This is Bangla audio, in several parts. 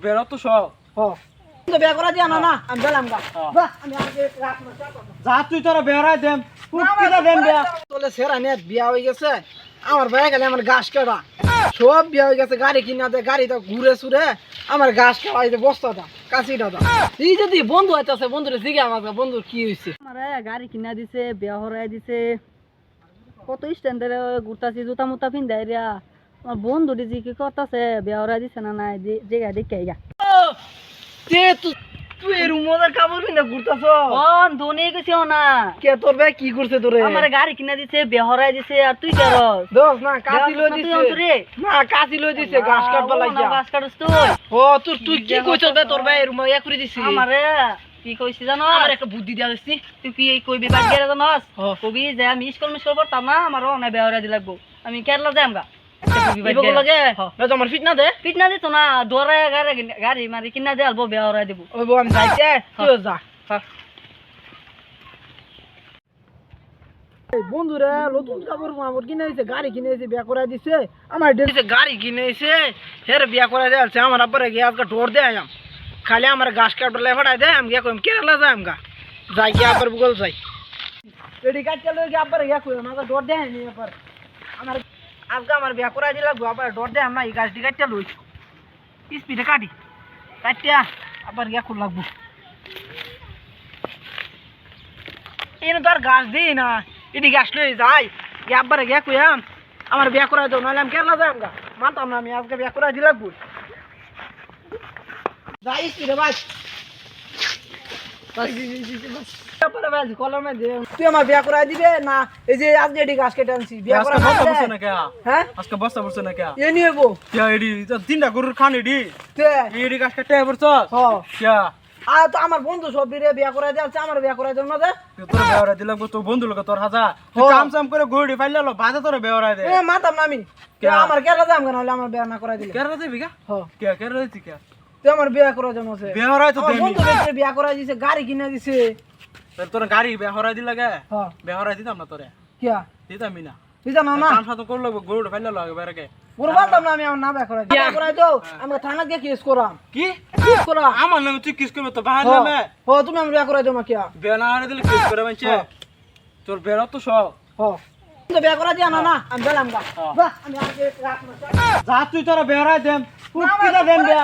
বেরো তো সব তো বিয়া করা দিয়া না আমি গেলাম গা বাহ আমি আগে রাত মাস যা তুই তোরা বেরাই দেম কুকিটা দেম বিয়া তোলে সেরা নে বিয়া হয়ে গেছে আমার ভাই গেলে আমার গাছ কাটা সব বিয়া হয়ে গেছে গাড়ি কিনা দে গাড়িটা ঘুরে সুরে আমার গাছ কাটা এই যে বস্তাটা কাছিটা দা এই যদি বন্ধু আইতাছে বন্ধুরে জিগে আমার বন্ধু কি হইছে আমারে গাড়ি কিনা দিছে বিয়া হরাই দিছে কত স্ট্যান্ডার্ড ঘুরতাছি জুতা মুতা পিন্ধাই রিয়া আমার বন্ধু দিজি কি করতেছে বিয়া হরাই দিছে না নাই যে গাড়ি দেখে তে তুই এর মজার কাপড় পিনা ঘুরতাছ বন্ধু নিয়ে গেছি না কে তোর ভাই কি করছে তোরে আমার গাড়ি কিনা দিছে বিয়া হরাই দিছে আর তুই করস দোস না কাছি লই দিছে তুই না কাছি লই দিছে গাছ কাটবা লাগিয়া গাছ কাটস তুই ও তুই কি কইছস বে তোর ভাই এর ইয়া করে দিছি আমারে কি কইছি জানো আমার একটা বুদ্ধি দিয়া দিছি তুই কি কইবি বাদ গেলে জানোস কবি যে আমি স্কুল মিস করতাম না আমার অনেক বিয়া হরাই দি লাগবো আমি কেরলা যাম গা লাগে আমার ফিট না দে পিট না দিত না ডরে গাড়ি মারি কিনা দে আলবো বিয়া হরাই দিব ওই বউ আমি যাইতে তুই যা বন্ধুরা নতুন কাপড় মামুর কিনে দিছে গাড়ি কিনে দিছে বিয়া করাই দিছে আমার দিছে গাড়ি কিনে দিছে হের বিয়া করাই দিছে আমার আব্বারে গিয়ে আজকে ডোর দে আম খালি আমার গাছ কাটলে ফটাই দে আমি গিয়া কইম কেরালা যাই আমগা যাই গিয়া আবার বুগল যাই রেডি কাটতে লই গিয়া আব্বারে গিয়া কইম আমাকে ডোর দে নি আবার আমার আজকে আমার বিয়া করাই দিলা গো আবার ডোর দে আমরা এই গাছটি কাটতে লই স্পিডে কাটি কাটিয়া আবার গিয়া খুল লাগবো এনে তো আর গাছ দিই না এটি গাছ লই যাই আব্বারে গিয়া কইয়াম আমার বিয়া করাই দাও নাহলে আমি কেরলা যাই আমগা মানতাম না আমি আজকে বিয়া করাই দিলা গো যাই স্পিডে বাস তুই আমার বিয়া করাই দিবে না এই যে আজকে এটি গাছ কেটে আনছি বিয়া করা হ্যাঁ আজকে বস্তা পড়ছে না কে এ নিয়ে গো কে এডি তিনটা গরুর খান এডি তে এডি গাছ কাটতে পড়ছ হ কে আর তো আমার বন্ধু সব বিয়ে বিয়া করাই দিয়েছে আমার বিয়া করাই দেব না দে তোর বেওরা দিলা তোর বন্ধু লোক তোর হাজা কাম সাম করে গড়ি ফাইলে লো বাজা তোর বেওরা দে এ মাতাম না আমি আমার কেলা যাম কেন হলে আমার বিয়া না করাই দিলে কেরা দিবি কা হ কে কেরা দিছি কে তুই আমার বিয়া করাই দেব আছে বেওরা তো আমার দেমি বন্ধু বেটে বিয়া করাই দিছে গাড়ি কিনে দিছে তোর গাড়ি বেহরা দিলা গে হ্যাঁ বেহরা দিতাম না তোরে কিয়া দিতামই না তুই জানো না কাম সাথে করলো গরুটা ফাইলে লো একবারে কে পুরো বলতাম না আমি আমার না বিয়া করাই বিয়া করাই দাও আমি থানা গিয়ে কেস করাম কি কেস করাম আমার নামে তুই কিস করবে তো বাহার নামে হ তুমি আমার বিয়া করাই দাও কিয়া বেনারে দিলে কিস করে মানছে তোর বেরো তো সব হ তো বিয়া করাই দিয়া না আমি গেলাম গা বাহ আমি আগে রাত মাস যা তুই তোরা বেহরাই দেম কুকিটা দেম বিয়া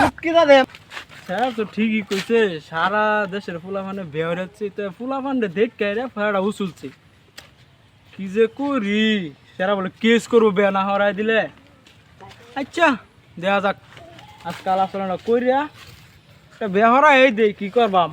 কুকিটা দেম স্যার তো ঠিকই কইছে সারা দেশের ফুলাফানে বেহরাচ্ছি তো ফুলাফানরে দেখ রে ফাড়া উসুলছি কি যে করি সেরা বলে কেস করবো বেয়া না হরাই দিলে আচ্ছা দেখা যাক আজকাল আসলে কইরা বেহরা এই দে কি করবাম